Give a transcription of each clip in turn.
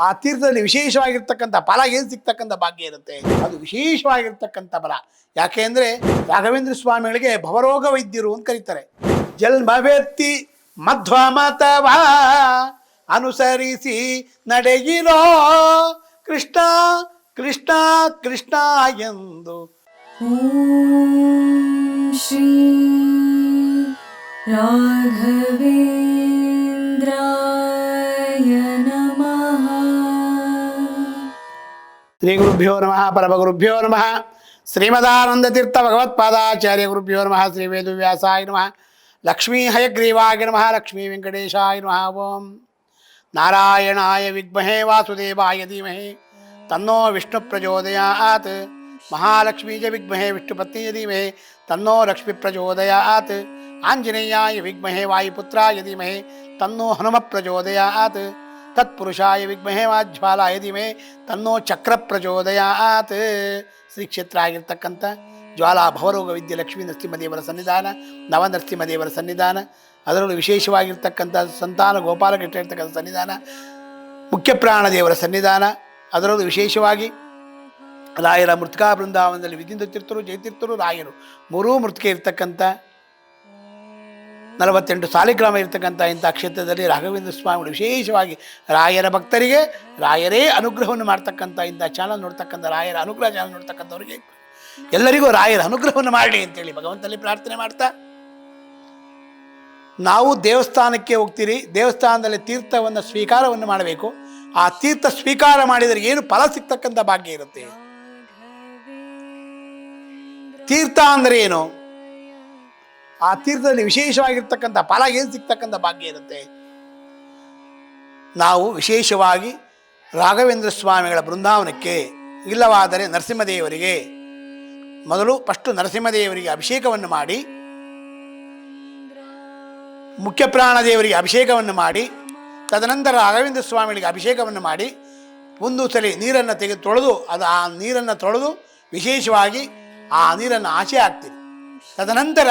ಆ ತೀರ್ಥದಲ್ಲಿ ವಿಶೇಷವಾಗಿರ್ತಕ್ಕಂಥ ಫಲ ಏನು ಸಿಗ್ತಕ್ಕಂಥ ಭಾಗ್ಯ ಇರುತ್ತೆ, ಅದು ವಿಶೇಷವಾಗಿರ್ತಕ್ಕಂಥ ಫಲ. ಯಾಕೆ ಅಂದರೆ ರಾಘವೇಂದ್ರ ಸ್ವಾಮಿಗಳಿಗೆ ಭವರೋಗ ವೈದ್ಯರು ಅಂತ ಕರೀತಾರೆ. ಜನ್ಮವೆತ್ತಿ ಮಧ್ವಮತವ ಅನುಸರಿಸಿ ನಡೆಯಿರೋ ಕೃಷ್ಣ ಕೃಷ್ಣ ಕೃಷ್ಣ ಎಂದು. ಶ್ರೀ ರಾಘವೇಂದ್ರಾಯ ನಮಃ. ಶ್ರೀ ಗುರುಭ್ಯೋ ನಮಃ. ಪರಮಗುರುಭ್ಯೋ ನಮಃ. ಶ್ರೀಮದಾನಂದ ತೀರ್ಥ ಭಗವತ್ಪಾದಾಚಾರ್ಯ ಗುರುಭ್ಯೋ ನಮಃ. ಶ್ರೀ ವೇದವ್ಯಾಸಾಯ ನಮಃ. ಲಕ್ಷ್ಮೀ ಹಯಗ್ರೀವಾಯ ನಮಃ. ಲಕ್ಷ್ಮೀ ವೆಂಕಟೇಶಾಯ ನಮಃ. ಓಂ ನಾರಾಯಣಾಯ ವಿದ್ಮಹೇ ವಾಸುದೇವಾಯ ಧೀಮಹಿ ತನ್ನೋ ವಿಷ್ಣು ಪ್ರಚೋದಯಾತ್. ಮಹಾಲಕ್ಷ್ಮೀ ಚ ವಿದ್ಮಹೇ ವಿಷ್ಣುಪತ್ನಿ ಧೀಮಹಿ ತನ್ನೋ ಲಕ್ಷ್ಮೀ ಪ್ರಚೋದಯಾತ್. ಆಂಜನೇಯಾಯ ವಿದ್ಮಹೇ ವಾಯುಪುತ್ರಾಯ ಧೀಮಹಿ ತನ್ನೋ ಹನುಮ ಪ್ರಚೋದಯಾತ್. ತತ್ಪುರುಷಾಯ ವಿದ್ಮಹೇ ವಾಜ್ವಾಲಾಯ ಧೀಮಹಿ ತನ್ನೋ ಚಕ್ರ ಪ್ರಚೋದಯಾತ್. ಶ್ರೀ ಕ್ಷೇತ್ರ ಆಗಿರ್ತಕ್ಕಂಥ ಜ್ವಾಲಾ ಭವರೋಗ ವಿದ್ಯೆ ಲಕ್ಷ್ಮೀ ನರಸಿಂಹದೇವರ ಸನ್ನಿಧಾನ, ನವನರಸಿಂಹದೇವರ ಸನ್ನಿಧಾನ, ಅದರಲ್ಲೂ ವಿಶೇಷವಾಗಿರ್ತಕ್ಕಂಥ ಸಂತಾನ ಗೋಪಾಲಕೃಷ್ಣ ಇರ್ತಕ್ಕಂಥ ಸನ್ನಿಧಾನ, ಮುಖ್ಯ ಪ್ರಾಣದೇವರ ಸನ್ನಿಧಾನ, ಅದರಲ್ಲೂ ವಿಶೇಷವಾಗಿ ರಾಯರ ಮೃತ್ಕಾ ಬೃಂದಾವನದಲ್ಲಿ ವಿದ್ಯುತ್ ತೀರ್ಥರು, ಜಯತೀರ್ಥರು, ರಾಯರು ಮೂರೂ ಮೃತ್ಕೆ ಇರ್ತಕ್ಕಂಥ 48 ಸಾಲಿಗ್ರಾಮ ಇರ್ತಕ್ಕಂಥ ಇಂಥ ಕ್ಷೇತ್ರದಲ್ಲಿ ರಾಘವೇಂದ್ರ ಸ್ವಾಮಿಗಳು ವಿಶೇಷವಾಗಿ ರಾಯರ ಭಕ್ತರಿಗೆ ರಾಯರೇ ಅನುಗ್ರಹವನ್ನು ಮಾಡ್ತಕ್ಕಂಥ ಇಂಥ ಚಾನಲ್ ನೋಡ್ತಕ್ಕಂಥ ರಾಯರ ಅನುಗ್ರಹ ಚಾನಲ್ ನೋಡ್ತಕ್ಕಂಥವ್ರಿಗೆ ಎಲ್ಲರಿಗೂ ರಾಯರ ಅನುಗ್ರಹವನ್ನು ಮಾಡಲಿ ಅಂತೇಳಿ ಭಗವಂತನಲ್ಲಿ ಪ್ರಾರ್ಥನೆ ಮಾಡ್ತಾ, ನಾವು ದೇವಸ್ಥಾನಕ್ಕೆ ಹೋಗ್ತೀರಿ, ದೇವಸ್ಥಾನದಲ್ಲಿ ತೀರ್ಥವನ್ನು ಸ್ವೀಕಾರವನ್ನು ಮಾಡಬೇಕು. ಆ ತೀರ್ಥ ಸ್ವೀಕಾರ ಮಾಡಿದರೆ ಏನು ಫಲ ಸಿಗ್ತಕ್ಕಂಥ ಭಾಗ್ಯ ಇರುತ್ತೆ. ತೀರ್ಥ ಅಂದರೆ ಏನು, ಆ ತೀರ್ಥದಲ್ಲಿ ವಿಶೇಷವಾಗಿರ್ತಕ್ಕಂಥ ಫಲ ಏನು ಸಿಗ್ತಕ್ಕಂಥ ಭಾಗ್ಯ ಇರುತ್ತೆ. ನಾವು ವಿಶೇಷವಾಗಿ ರಾಘವೇಂದ್ರ ಸ್ವಾಮಿಗಳ ಬೃಂದಾವನಕ್ಕೆ, ಇಲ್ಲವಾದರೆ ನರಸಿಂಹದೇವರಿಗೆ ಮೊದಲು ಫಸ್ಟು ನರಸಿಂಹದೇವರಿಗೆ ಅಭಿಷೇಕವನ್ನು ಮಾಡಿ, ಮುಖ್ಯ ಪ್ರಾಣದೇವರಿಗೆ ಅಭಿಷೇಕವನ್ನು ಮಾಡಿ, ತದನಂತರ ರಾಘವೇಂದ್ರ ಸ್ವಾಮಿಗಳಿಗೆ ಅಭಿಷೇಕವನ್ನು ಮಾಡಿ, ಒಂದು ಸಲ ನೀರನ್ನು ತೆಗೆದು ತೊಳೆದು ಆ ನೀರನ್ನು ತೊಳೆದು ವಿಶೇಷವಾಗಿ ಆ ನೀರನ್ನು ಆಚೆ ಹಾಕ್ತೀವಿ. ತದನಂತರ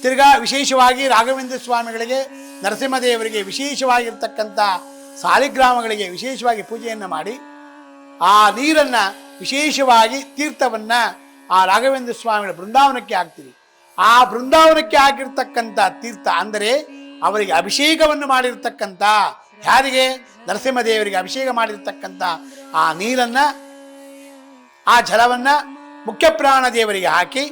ತಿರ್ಗಾ ವಿಶೇಷವಾಗಿ ರಾಘವೇಂದ್ರ ಸ್ವಾಮಿಗಳಿಗೆ, ನರಸಿಂಹದೇವರಿಗೆ ವಿಶೇಷವಾಗಿರ್ತಕ್ಕಂಥ ಸಾಲಿಗ್ರಾಮಗಳಿಗೆ ವಿಶೇಷವಾಗಿ ಪೂಜೆಯನ್ನು ಮಾಡಿ, ಆ ನೀರನ್ನು ವಿಶೇಷವಾಗಿ ತೀರ್ಥವನ್ನು ಆ ರಾಘವೇಂದ್ರ ಸ್ವಾಮಿಗಳ ಬೃಂದಾವನಕ್ಕೆ ಹಾಕ್ತೀವಿ. ಆ ಬೃಂದಾವನಕ್ಕೆ ಹಾಕಿರ್ತಕ್ಕಂಥ ತೀರ್ಥ ಅಂದರೆ ಅವರಿಗೆ ಅಭಿಷೇಕವನ್ನು ಮಾಡಿರ್ತಕ್ಕಂಥ, ಯಾರಿಗೆ ನರಸಿಂಹದೇವರಿಗೆ ಅಭಿಷೇಕ ಮಾಡಿರ್ತಕ್ಕಂಥ ಆ ನೀರನ್ನು, ಆ ಜಲವನ್ನು ಮುಖ್ಯ ಪ್ರಾಣದೇವರಿಗೆ ಹಾಕಿ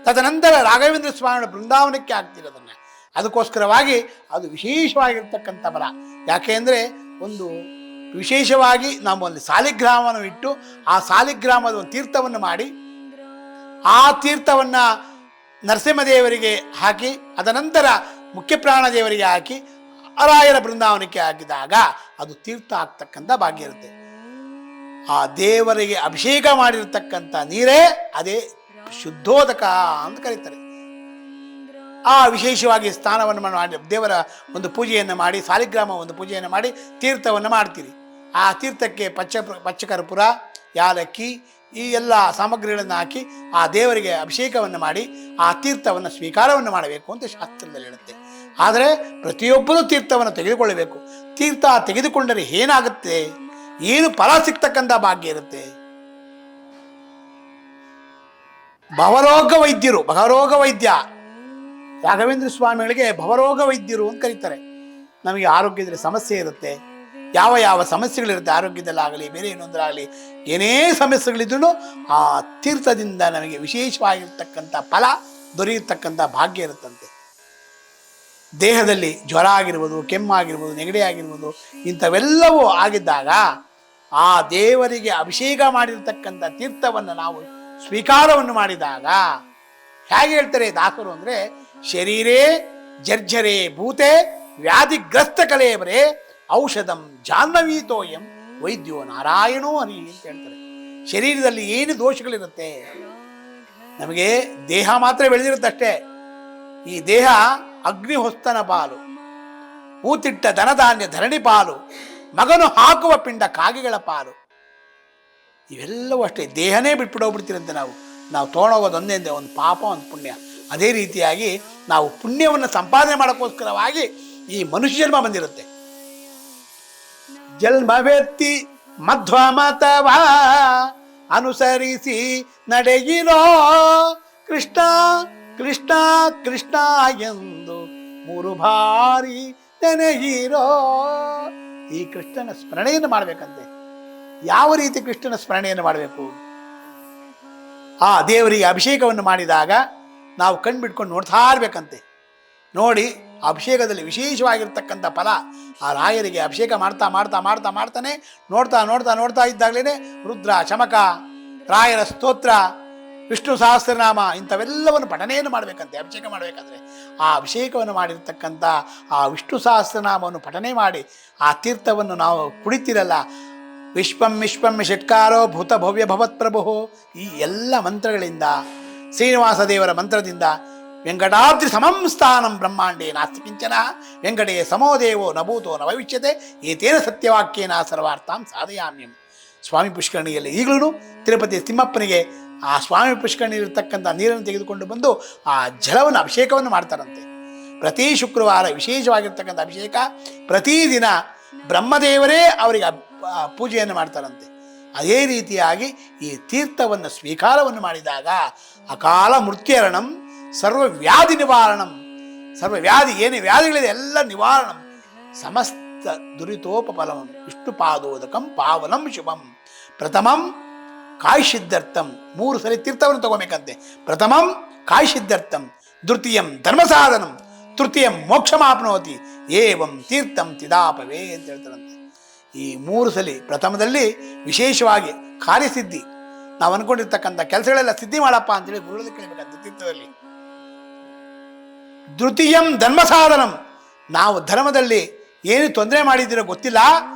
ತದನಂತರ ರಾಘವೇಂದ್ರ ಸ್ವಾಮಿಗಳ ಬೃಂದಾವನಕ್ಕೆ ಹಾಕ್ತಿರೋದನ್ನು. ಅದಕ್ಕೋಸ್ಕರವಾಗಿ ಅದು ವಿಶೇಷವಾಗಿರ್ತಕ್ಕಂಥ ಬಲ. ಯಾಕೆ ಅಂದರೆ ಒಂದು ವಿಶೇಷವಾಗಿ ನಾವು ಒಂದು ಸಾಲಿಗ್ರಾಮವನ್ನು ಇಟ್ಟು ಆ ಸಾಲಿಗ್ರಾಮದ ಒಂದು ತೀರ್ಥವನ್ನು ಮಾಡಿ, ಆ ತೀರ್ಥವನ್ನು ನರಸಿಂಹದೇವರಿಗೆ ಹಾಕಿ ಅದನಂತರ ಮುಖ್ಯ ಪ್ರಾಣದೇವರಿಗೆ ಹಾಕಿ ರಾಯರ ಬೃಂದಾವನಕ್ಕೆ ಹಾಕಿದಾಗ ಅದು ತೀರ್ಥ ಆಗ್ತಕ್ಕಂಥ ಭಾಗ್ಯ ಇರುತ್ತೆ. ಆ ದೇವರಿಗೆ ಅಭಿಷೇಕ ಮಾಡಿರ್ತಕ್ಕಂಥ ನೀರೇ ಅದೇ ಶುದ್ಧೋದಕ ಅಂತ ಕರೀತಾರೆ. ಆ ವಿಶೇಷವಾಗಿ ಸ್ನಾನವನ್ನು ಮಾಡಿ ದೇವರ ಒಂದು ಪೂಜೆಯನ್ನು ಮಾಡಿ, ಸಾಲಿಗ್ರಾಮ ಒಂದು ಪೂಜೆಯನ್ನು ಮಾಡಿ ತೀರ್ಥವನ್ನು ಮಾಡ್ತೀರಿ. ಆ ತೀರ್ಥಕ್ಕೆ ಪಚ್ಚಕರ್ಪೂರ, ಯಾಲಕ್ಕಿ ಈ ಎಲ್ಲ ಸಾಮಗ್ರಿಗಳನ್ನು ಹಾಕಿ ಆ ದೇವರಿಗೆ ಅಭಿಷೇಕವನ್ನು ಮಾಡಿ ಆ ತೀರ್ಥವನ್ನು ಸ್ವೀಕಾರವನ್ನು ಮಾಡಬೇಕು ಅಂತ ಶಾಸ್ತ್ರದಲ್ಲಿ ಹೇಳುತ್ತೆ. ಆದರೆ ಪ್ರತಿಯೊಬ್ಬರೂ ತೀರ್ಥವನ್ನು ತೆಗೆದುಕೊಳ್ಳಬೇಕು. ತೀರ್ಥ ತೆಗೆದುಕೊಂಡರೆ ಏನಾಗುತ್ತೆ, ಏನು ಫಲ ಸಿಗ್ತಕ್ಕಂಥ ಭಾಗ್ಯ ಇರುತ್ತೆ. ಭವರೋಗ ವೈದ್ಯರು, ಭವರೋಗ ವೈದ್ಯ ರಾಘವೇಂದ್ರ ಸ್ವಾಮಿಗಳಿಗೆ ಭವರೋಗ ವೈದ್ಯರು ಅಂತ ಕರೀತಾರೆ. ನಮಗೆ ಆರೋಗ್ಯದಲ್ಲಿ ಸಮಸ್ಯೆ ಇರುತ್ತೆ, ಯಾವ ಯಾವ ಸಮಸ್ಯೆಗಳಿರುತ್ತೆ, ಆರೋಗ್ಯದಲ್ಲಾಗಲಿ ಬೇರೆ ಇನ್ನೊಂದರಾಗಲಿ ಏನೇ ಸಮಸ್ಯೆಗಳಿದ್ರೂ ಆ ತೀರ್ಥದಿಂದ ನಮಗೆ ವಿಶೇಷವಾಗಿರ್ತಕ್ಕಂಥ ಫಲ ದೊರೆಯತಕ್ಕಂಥ ಭಾಗ್ಯ ಇರುತ್ತಂತೆ. ದೇಹದಲ್ಲಿ ಜ್ವರ ಆಗಿರ್ಬೋದು, ಕೆಮ್ಮಾಗಿರ್ಬೋದು, ನೆಗಡಿ ಆಗಿರ್ಬೋದು, ಇಂಥವೆಲ್ಲವೂ ಆಗಿದ್ದಾಗ ಆ ದೇವರಿಗೆ ಅಭಿಷೇಕ ಮಾಡಿರ್ತಕ್ಕಂಥ ತೀರ್ಥವನ್ನು ನಾವು ಸ್ವೀಕಾರವನ್ನು ಮಾಡಿದಾಗ ಹೇಗೆ ಹೇಳ್ತಾರೆ ದಾಸರು ಅಂದರೆ, ಶರೀರೇ ಜರ್ಜರೇ ಭೂತೆ ವ್ಯಾಧಿಗ್ರಸ್ತ ಕಲೇಬರೇ ಔಷಧಂ ಜಾಹ್ನವೀತೋಯಂ ವೈದ್ಯೋ ನಾರಾಯಣೋ ಹರಿ ಅಂತ ಹೇಳ್ತಾರೆ. ಶರೀರದಲ್ಲಿ ಏನು ದೋಷಗಳಿರುತ್ತೆ, ನಮಗೆ ದೇಹ ಮಾತ್ರ ಬೆಳೆದಿರುತ್ತಷ್ಟೇ. ಈ ದೇಹ ಅಗ್ನಿಹೊಸ್ತನ ಪಾಲು, ಊತಿಟ್ಟ ಧನಧಾನ್ಯ ಧರಣಿ ಪಾಲು, ಮಗನು ಹಾಕುವ ಪಿಂಡ ಕಾಗೆಗಳ ಪಾಲು. ಇವೆಲ್ಲವೂ ಅಷ್ಟೇ, ದೇಹನೇ ಬಿಟ್ಬಿಡೋಗ್ಬಿಡ್ತೀರಂತೆ. ನಾವು ತೊಗೊಂಡೋಗೋದು ಒಂದೇ, ಒಂದು ಪಾಪ ಒಂದು ಪುಣ್ಯ. ಅದೇ ರೀತಿಯಾಗಿ ನಾವು ಪುಣ್ಯವನ್ನು ಸಂಪಾದನೆ ಮಾಡೋಕ್ಕೋಸ್ಕರವಾಗಿ ಈ ಮನುಷ್ಯ ಜನ್ಮ ಬಂದಿರುತ್ತೆ. ಜನ್ಮವೆತ್ತಿ ಮಧ್ವಮತವ ಅನುಸರಿಸಿ ನಡೆಯಿರೋ ಕೃಷ್ಣ ಕೃಷ್ಣ ಕೃಷ್ಣ ಎಂದು 3 ಬಾರಿ ನೆನೆಯಿರೋ. ಈ ಕೃಷ್ಣನ ಸ್ಮರಣೆಯನ್ನು ಮಾಡಬೇಕಂತೆ. ಯಾವ ರೀತಿ ಕೃಷ್ಣನ ಸ್ಮರಣೆಯನ್ನು ಮಾಡಬೇಕು? ಆ ದೇವರಿಗೆ ಅಭಿಷೇಕವನ್ನು ಮಾಡಿದಾಗ ನಾವು ಕಣ್ಬಿಟ್ಕೊಂಡು ನೋಡ್ತಾ ಇರಬೇಕಂತೆ. ನೋಡಿ, ಅಭಿಷೇಕದಲ್ಲಿ ವಿಶೇಷವಾಗಿರ್ತಕ್ಕಂಥ ಫಲ. ಆ ರಾಯರಿಗೆ ಅಭಿಷೇಕ ಮಾಡ್ತಾ ಮಾಡ್ತಾ ಮಾಡ್ತಾ ಮಾಡ್ತಾನೆ ನೋಡ್ತಾ ನೋಡ್ತಾ ನೋಡ್ತಾ ಇದ್ದಾಗಲೇ ರುದ್ರ, ಚಮಕ, ರಾಯರ ಸ್ತೋತ್ರ, ವಿಷ್ಣು ಸಹಸ್ರನಾಮ ಇಂಥವೆಲ್ಲವನ್ನು ಪಠನೆಯನ್ನು ಮಾಡಬೇಕಂತೆ. ಅಭಿಷೇಕ ಮಾಡಬೇಕಂದ್ರೆ ಆ ಅಭಿಷೇಕವನ್ನು ಮಾಡಿರ್ತಕ್ಕಂಥ ಆ ವಿಷ್ಣು ಸಹಸ್ರನಾಮವನ್ನು ಪಠನೆ ಮಾಡಿ ಆ ತೀರ್ಥವನ್ನು ನಾವು ಕುಡಿತಿರಲ್ಲ. ವಿಶ್ವಂ ವಿಶ್ವಂ ಷಟ್ಕಾರೋ ಭೂತ ಭವ್ಯ ಭವತ್ ಪ್ರಭು, ಈ ಎಲ್ಲ ಮಂತ್ರಗಳಿಂದ, ಶ್ರೀನಿವಾಸ ದೇವರ ಮಂತ್ರದಿಂದ, ವೆಂಕಟಾದ್ರಿ ಸಮಂ ಸ್ಥಾನಂ ಬ್ರಹ್ಮಾಂಡೇ ನಾಸ್ತಿ ಕಿಂಚನ ವೆಂಕಟೇ ಸಮೋದೇವೋ ನಭೂತೋ ನ ಭವಿಷ್ಯತೆ ಏತೇನ ಸತ್ಯವಾಕ್ಯೇನ ಸರ್ವಾರ್ಥಾಂ ಸಾಧಯಾಮ್ಯಂ. ಸ್ವಾಮಿ ಪುಷ್ಕರಣಿಯಲ್ಲಿ ಈಗಲೂ ತಿರುಪತಿ ತಿಮ್ಮಪ್ಪನಿಗೆ ಆ ಸ್ವಾಮಿ ಪುಷ್ಕರಣಿ ಇರತಕ್ಕಂಥ ನೀರನ್ನು ತೆಗೆದುಕೊಂಡು ಬಂದು ಆ ಜಲವನ್ನು ಅಭಿಷೇಕವನ್ನು ಮಾಡ್ತಾರಂತೆ. ಪ್ರತಿ ಶುಕ್ರವಾರ ವಿಶೇಷವಾಗಿರ್ತಕ್ಕಂಥ ಅಭಿಷೇಕ. ಪ್ರತಿದಿನ ಬ್ರಹ್ಮದೇವರೇ ಅವರಿಗೆ ಪೂಜೆಯನ್ನು ಮಾಡ್ತಾರಂತೆ. ಅದೇ ರೀತಿಯಾಗಿ ಈ ತೀರ್ಥವನ್ನು ಸ್ವೀಕಾರವನ್ನು ಮಾಡಿದಾಗ ಅಕಾಲ ಮೃತ್ಯರಣಂ ಸರ್ವ ವ್ಯಾಧಿ ನಿವಾರಣಂ, ಸರ್ವ ವ್ಯಾಧಿ ಏನೇ ವ್ಯಾಧಿಗಳಿದೆ ಎಲ್ಲ ನಿವಾರಣಂ, ಸಮಸ್ತ ದುರಿತೋಪಫಲಂ ವಿಷ್ಣು ಪಾದೋದಕಂ ಪಾವನಂ ಶುಭಂ. ಪ್ರಥಮಂ ಕಾಯ್ಸಿದ್ಧರ್ಥಂ, 3 ಸಲ ತೀರ್ಥವನ್ನು ತಗೋಬೇಕಂತೆ. ಪ್ರಥಮಂ ಕಾಯ್ಸಿದ್ಧರ್ಥಂ, ದ್ವಿತೀಯಂ ಧರ್ಮಸಾಧನಂ, ತೃತೀಯಂ ಮೋಕ್ಷಮಾಪ್ನೋತಿ, ಏವಂ ತೀರ್ಥಂ ತಿದಾಪವೇ ಅಂತ ಹೇಳ್ತಾರಂತೆ. ಈ 3 ಸಲ ಪ್ರಥಮದಲ್ಲಿ ವಿಶೇಷವಾಗಿ ಕಾರ್ಯಸಿದ್ಧಿ, ನಾವು ಅನ್ಕೊಂಡಿರ್ತಕ್ಕಂಥ ಕೆಲಸಗಳೆಲ್ಲ ಸಿದ್ಧಿ ಮಾಡಪ್ಪ ಅಂತೇಳಿ ಗುರುಗಳಲ್ಲಿ ಕೇಳಬೇಕಂತೆ ತೀರ್ಥದಲ್ಲಿ. ದ್ವಿತೀಯಂ ಧರ್ಮಸಾಧನಂ, ನಾವು ಧರ್ಮದಲ್ಲಿ ಏನು ತೊಂದರೆ ಮಾಡಿದ್ದೀರೋ ಗೊತ್ತಿಲ್ಲ,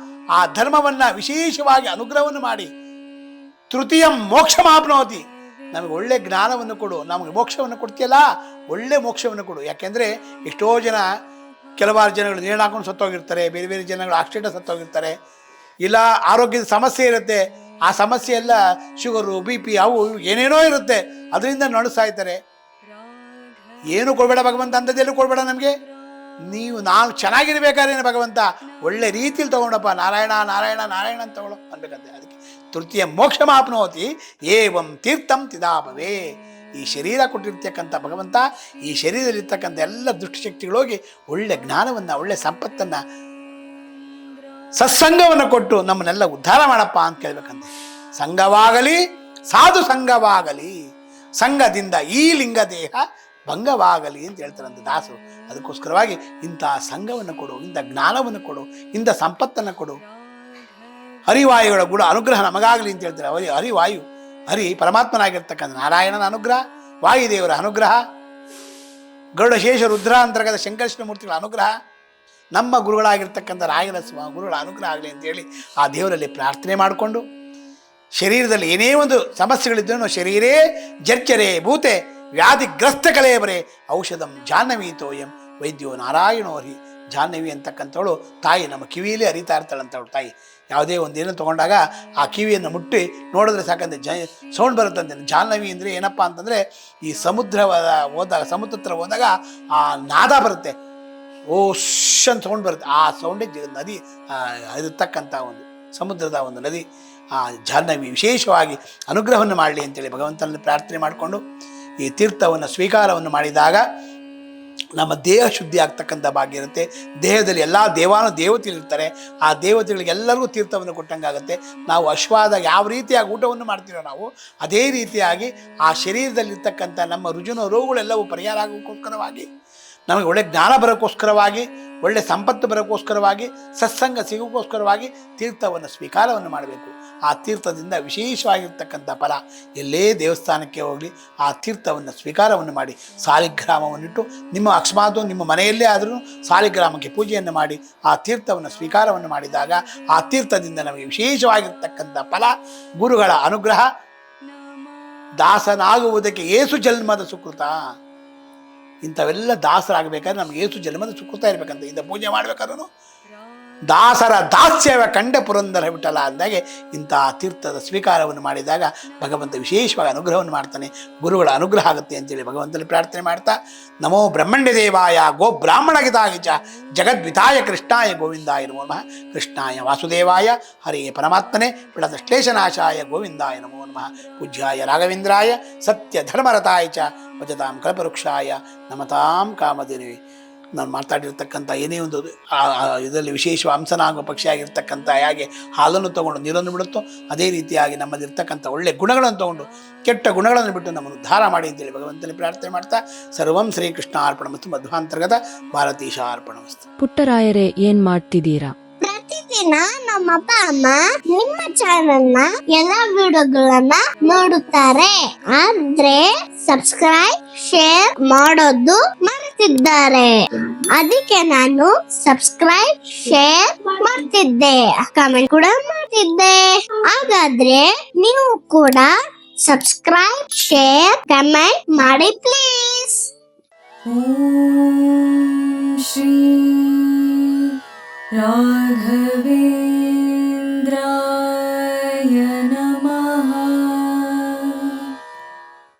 ಆ ಧರ್ಮವನ್ನು ವಿಶೇಷವಾಗಿ ಅನುಗ್ರಹವನ್ನು ಮಾಡಿ. ತೃತೀಯಂ ಮೋಕ್ಷಮಾಪ್ನೋತಿ, ನಮಗೆ ಒಳ್ಳೆ ಜ್ಞಾನವನ್ನು ಕೊಡು, ನಮಗೆ ಮೋಕ್ಷವನ್ನು ಕೊಡ್ತೀಯಲ್ಲ, ಒಳ್ಳೆ ಮೋಕ್ಷವನ್ನು ಕೊಡು. ಯಾಕೆಂದರೆ ಎಷ್ಟೋ ಜನ, ಕೆಲವಾರು ಜನಗಳು ನೇಣು ಹಾಕೊಂಡು ಸತ್ತೋಗಿರ್ತಾರೆ, ಬೇರೆ ಬೇರೆ ಜನಗಳು ಆಕ್ಸಿಡೆಂಟ್ ಸತ್ತೋಗಿರ್ತಾರೆ, ಇಲ್ಲ ಆರೋಗ್ಯದ ಸಮಸ್ಯೆ ಇರುತ್ತೆ. ಆ ಸಮಸ್ಯೆ ಎಲ್ಲ ಶುಗರು, BP ಅವು ಏನೇನೋ ಇರುತ್ತೆ, ಅದರಿಂದ ನಡೆಸ್ತಾ ಇರ್ತಾರೆ. ಏನು ಕೊಡಬೇಡ ಭಗವಂತ, ಅಂಥದ್ದೆಲ್ಲೂ ಕೊಡಬೇಡ ನಮಗೆ. ನಾವು ಚೆನ್ನಾಗಿರ್ಬೇಕಾದ್ರೆ ಭಗವಂತ ಒಳ್ಳೆ ರೀತಿಯಲ್ಲಿ ತಗೊಂಡಪ್ಪ, ನಾರಾಯಣ ನಾರಾಯಣ ನಾರಾಯಣ ಅಂತ ತಗೊಳ್ಳೋ ಅನ್ಬೇಕಂತೆ. ಅದಕ್ಕೆ ತೃತೀಯ ಮೋಕ್ಷಮಾಪ್ನೋತಿ ಏವಂ ತೀರ್ಥಂ ತಿದಾಪವೇ. ಈ ಶರೀರ ಕೊಟ್ಟಿರ್ತಕ್ಕಂಥ ಭಗವಂತ ಈ ಶರೀರದಲ್ಲಿರ್ತಕ್ಕಂಥ ಎಲ್ಲ ದುಷ್ಟಶಕ್ತಿಗಳೋಗಿ ಒಳ್ಳೆ ಜ್ಞಾನವನ್ನು, ಒಳ್ಳೆ ಸಂಪತ್ತನ್ನು, ಸತ್ಸಂಗವನ್ನು ಕೊಟ್ಟು ನಮ್ಮನ್ನೆಲ್ಲ ಉದ್ಧಾರ ಮಾಡಪ್ಪ ಅಂತ ಕೇಳ್ಬೇಕಂತೆ. ಸಂಘವಾಗಲಿ ಸಾಧು ಸಂಘವಾಗಲಿ, ಸಂಘದಿಂದ ಈ ಲಿಂಗ ದೇಹ ಭಂಗವಾಗಲಿ ಅಂತ ಹೇಳ್ತಾರಂತೆ ದಾಸರು. ಅದಕ್ಕೋಸ್ಕರವಾಗಿ ಇಂಥ ಸಂಘವನ್ನು ಕೊಡು, ಇಂಥ ಜ್ಞಾನವನ್ನು ಕೊಡು, ಇಂಥ ಸಂಪತ್ತನ್ನು ಕೊಡು. ಹರಿವಾಯುಗಳ ಗುಣ ಅನುಗ್ರಹ ನಮಗಾಗಲಿ ಅಂತ ಹೇಳ್ತಾರೆ. ಹರಿವಾಯು, ಹರಿ ಪರಮಾತ್ಮನಾಗಿರ್ತಕ್ಕಂಥ ನಾರಾಯಣನ ಅನುಗ್ರಹ, ವಾಯುದೇವರ ಅನುಗ್ರಹ, ಗರುಡಶೇಷ ರುದ್ರ ಅಂತರ್ಗತ ಶಂಕರಕೃಷ್ಣ ಮೂರ್ತಿಗಳ ಅನುಗ್ರಹ, ನಮ್ಮ ಗುರುಗಳಾಗಿರ್ತಕ್ಕಂಥ ರಾಯರ ಗುರುಗಳ ಅನುಗ್ರಹ ಆಗಲಿ ಅಂತೇಳಿ ಆ ದೇವರಲ್ಲಿ ಪ್ರಾರ್ಥನೆ ಮಾಡಿಕೊಂಡು, ಶರೀರದಲ್ಲಿ ಏನೇ ಒಂದು ಸಮಸ್ಯೆಗಳಿದ್ದೂ ಶರೀರೇ ಜರ್ಜರೆ ಭೂತೆ ವ್ಯಾಧಿಗ್ರಸ್ತ ಕಲೆಯವರೇ ಔಷಧಂ ಜಾಹ್ನವೀತೋಯಂ ವೈದ್ಯೋ ನಾರಾಯಣೋ ಹರಿ. ಜಾಹ್ನವಿ ಅಂತಕ್ಕಂಥವಳು ತಾಯಿ ನಮ್ಮ ಕಿವಿಯಲ್ಲಿ ಅರಿತಾ ಇರ್ತಾಳಂತವಳು ತಾಯಿ. ಯಾವುದೇ ಒಂದೇನು ತೊಗೊಂಡಾಗ ಆ ಕಿವಿಯನ್ನು ಮುಟ್ಟಿ ನೋಡಿದ್ರೆ ಸಾಕಂತೆ ಸೌಂಡ್ ಬರುತ್ತಂತೆ. ಜಾಹ್ನವಿ ಅಂದರೆ ಏನಪ್ಪ ಅಂತಂದರೆ, ಈ ಸಮುದ್ರ ಹೋದಾಗ ಆ ನಾದ ಬರುತ್ತೆ, ಓಷನ್ ಸೌಂಡ್ ಬರುತ್ತೆ. ಆ ಸೌಂಡೇ ನದಿ ಇರತಕ್ಕಂಥ ಒಂದು ಸಮುದ್ರದ ಒಂದು ನದಿ. ಆ ಜಾಹ್ನವಿ ವಿಶೇಷವಾಗಿ ಅನುಗ್ರಹವನ್ನು ಮಾಡಲಿ ಅಂತೇಳಿ ಭಗವಂತನಲ್ಲಿ ಪ್ರಾರ್ಥನೆ ಮಾಡಿಕೊಂಡು ಈ ತೀರ್ಥವನ್ನು ಸ್ವೀಕಾರವನ್ನು ಮಾಡಿದಾಗ ನಮ್ಮ ದೇಹ ಶುದ್ಧಿ ಆಗ್ತಕ್ಕಂಥ ಭಾಗ್ಯ ಇರುತ್ತೆ. ದೇಹದಲ್ಲಿ ಎಲ್ಲ ದೇವತೆಗಳಿರ್ತಾರೆ. ಆ ದೇವತೆಗಳಿಗೆಲ್ಲರಿಗೂ ತೀರ್ಥವನ್ನು ಕೊಟ್ಟಂಗಾಗುತ್ತೆ. ನಾವು ಅಶ್ವಾದ ಯಾವ ರೀತಿಯಾಗಿ ಊಟವನ್ನು ಮಾಡ್ತೀರೋ ನಾವು ಅದೇ ರೀತಿಯಾಗಿ ಆ ಶರೀರದಲ್ಲಿರ್ತಕ್ಕಂಥ ನಮ್ಮ ರುಜಿನ ರೋಗಗಳೆಲ್ಲವೂ ಪರಿಹಾರ ಆಗೋಕ್ಕೋಸ್ಕರವಾಗಿ, ನಮಗೆ ಒಳ್ಳೆ ಜ್ಞಾನ ಬರೋಕ್ಕೋಸ್ಕರವಾಗಿ, ಒಳ್ಳೆ ಸಂಪತ್ತು ಬರೋಕ್ಕೋಸ್ಕರವಾಗಿ, ಸತ್ಸಂಗ ಸಿಗೋಕ್ಕೋಸ್ಕರವಾಗಿ ತೀರ್ಥವನ್ನು ಸ್ವೀಕಾರವನ್ನು ಮಾಡಬೇಕು. ಆ ತೀರ್ಥದಿಂದ ವಿಶೇಷವಾಗಿರ್ತಕ್ಕಂಥ ಫಲ. ಎಲ್ಲೇ ದೇವಸ್ಥಾನಕ್ಕೆ ಹೋಗಲಿ ಆ ತೀರ್ಥವನ್ನು ಸ್ವೀಕಾರವನ್ನು ಮಾಡಿ ಸಾಲಿಗ್ರಾಮವನ್ನಿಟ್ಟು, ನಿಮ್ಮ ಅಕಸ್ಮಾತ್ ನಿಮ್ಮ ಮನೆಯಲ್ಲೇ ಆದರೂ ಸಾಲಿಗ್ರಾಮಕ್ಕೆ ಪೂಜೆಯನ್ನು ಮಾಡಿ ಆ ತೀರ್ಥವನ್ನು ಸ್ವೀಕಾರವನ್ನು ಮಾಡಿದಾಗ ಆ ತೀರ್ಥದಿಂದ ನಮಗೆ ವಿಶೇಷವಾಗಿರ್ತಕ್ಕಂಥ ಫಲ, ಗುರುಗಳ ಅನುಗ್ರಹ, ದಾಸನಾಗುವುದಕ್ಕೆ ಏಸು ಜನ್ಮದ ಸುಕೃತ. ಇಂಥವೆಲ್ಲ ದಾಸರಾಗಬೇಕಾದ್ರೆ ನಮ್ಗೆ ಏಸು ಜನ್ಮದ ಸುಕೃತ ಇರಬೇಕಂತ. ಇಂಥ ಪೂಜೆ ಮಾಡಬೇಕಾದ್ರೂ ದಾಸರ ದಾಸ್ಯವ ಕಂಡ ಪುರಂದರ ವಿಠಲ ಅಂದಾಗೆ ಇಂತಹ ತೀರ್ಥದ ಸ್ವೀಕಾರವನ್ನು ಮಾಡಿದಾಗ ಭಗವಂತ ವಿಶೇಷವಾಗಿ ಅನುಗ್ರಹವನ್ನು ಮಾಡ್ತಾನೆ. ಗುರುಗಳ ಅನುಗ್ರಹ ಆಗುತ್ತೆ ಅಂತೇಳಿ ಭಗವಂತನಲ್ಲಿ ಪ್ರಾರ್ಥನೆ ಮಾಡ್ತಾ, ನಮೋ ಬ್ರಹ್ಮಣ್ಯ ದೇವಾಯ ಗೋ ಬ್ರಾಹ್ಮಣ ಗಿತಾಯ ಚ ಜಗದ್ವಿತಾಯ ಕೃಷ್ಣಾಯ ಗೋವಿಂದಾಯ ನಮೋ ನಮಃ. ಕೃಷ್ಣಾಯ ವಾಸುದೇವಾಯ ಹರೇ ಪರಮಾತ್ಮನೆ ಪ್ರಣತಶ್ಲೇಷನಾಶಾಯ ಗೋವಿಂದಾಯ ನಮೋ ನಮಃ. ಪೂಜ್ಯಾಯ ರಾಘವೇಂದ್ರಾಯ ಸತ್ಯ ಧರ್ಮರತಾಯ ಚ ಭಜತಾಂ ಕಲ್ಪವೃಕ್ಷಾಯ ನಮತಾಂ ಕಾಮಧೇನವೇ. ನಾನು ಮಾತಾಡಿರ್ತಕ್ಕಂಥ ಏನೇ ಒಂದು ಇದರಲ್ಲಿ ವಿಶೇಷ ಅಂಶನಾಗುವ ಪಕ್ಷಿಯಾಗಿರ್ತಕ್ಕಂಥ ಹೇಗೆ ಹಾಲನ್ನು ತೊಗೊಂಡು ನೀರನ್ನು ಬಿಡುತ್ತೋ ಅದೇ ರೀತಿಯಾಗಿ ನಮ್ಮಲ್ಲಿರ್ತಕ್ಕಂಥ ಒಳ್ಳೆಯ ಗುಣಗಳನ್ನು ತೊಗೊಂಡು ಕೆಟ್ಟ ಗುಣಗಳನ್ನು ಬಿಟ್ಟು ನಮ್ಮನ್ನು ಉದ್ಧಾರ ಮಾಡಿ ಅಂತೇಳಿ ಭಗವಂತನಲ್ಲಿ ಪ್ರಾರ್ಥನೆ ಮಾಡ್ತಾ, ಸರ್ವಂ ಶ್ರೀಕೃಷ್ಣ ಅರ್ಪಣಮಸ್ತು. ಮಧ್ವಾಂತರ್ಗತ ಭಾರತೀಶ ಅರ್ಪಣಮಸ್ತು. ಪುಟ್ಟರಾಯರೇ, ಏನ್ ಮಾಡ್ತಿದ್ದೀರಾ? ಪ್ರತಿದಿನ ನಮ್ಮ ಅಪ್ಪ ಅಮ್ಮ ನಿಮ್ಮ ಚಾನೆಲ್ ನ ಎಲ್ಲಾ ವಿಡಿಯೋಗಳನ್ನ ನೋಡುತ್ತಾರೆ, ಆದ್ರೆ ಸಬ್ಸ್ಕ್ರೈಬ್ ಶೇರ್ ಮಾಡೋದು ಮರೆತಿದ್ದಾರೆ. ಅದಕ್ಕೆ ನಾನು ಸಬ್ಸ್ಕ್ರೈಬ್ ಶೇರ್ ಮಾಡ್ತಿದ್ದೆ, ಕಮೆಂಟ್ ಕೂಡ ಮಾಡ್ತಿದ್ದೆ. ಹಾಗಾದ್ರೆ ನೀವು ಕೂಡ ಸಬ್ಸ್ಕ್ರೈಬ್ ಶೇರ್ ಕಮೆಂಟ್ ಮಾಡಿ ಪ್ಲೀಸ್. ॐ श्री राघवे